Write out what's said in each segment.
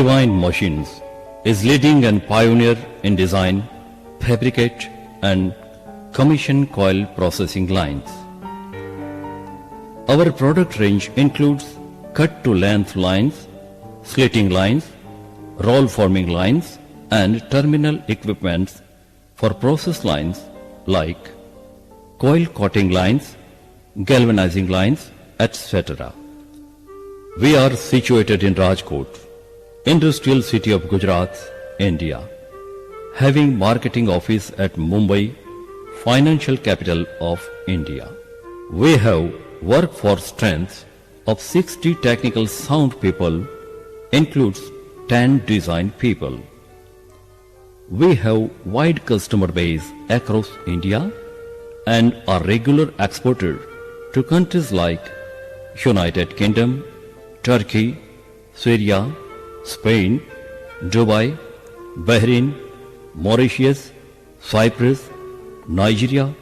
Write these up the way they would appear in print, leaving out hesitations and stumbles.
Divine Machines is leading and pioneer in design, fabricate and commission coil processing lines. Our product range includes cut-to-length lines, slitting lines, roll forming lines and terminal equipments for process lines like coil coating lines, galvanizing lines, etc. We are situated in Rajkot, industrial city of Gujarat, India, having marketing office at Mumbai, financial capital of India. We have workforce strength of 60 technical sound people, includes 10 design people. We have wide customer base across India and are regular exporter to countries like United Kingdom, Turkey, Syria, Spain, Dubai, Bahrain, Mauritius, Cyprus, Nigeria,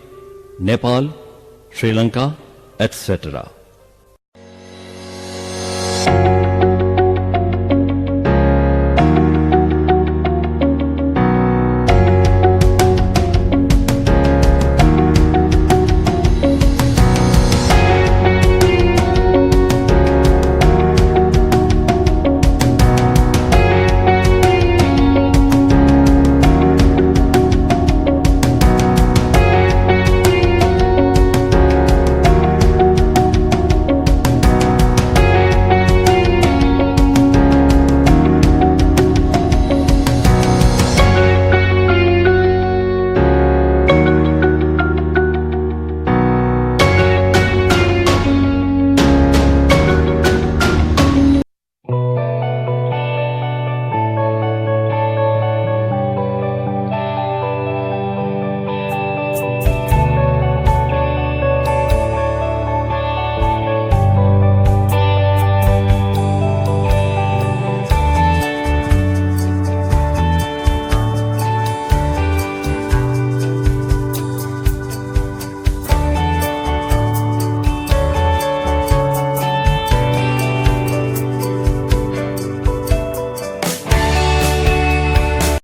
Nepal, Sri Lanka, etc.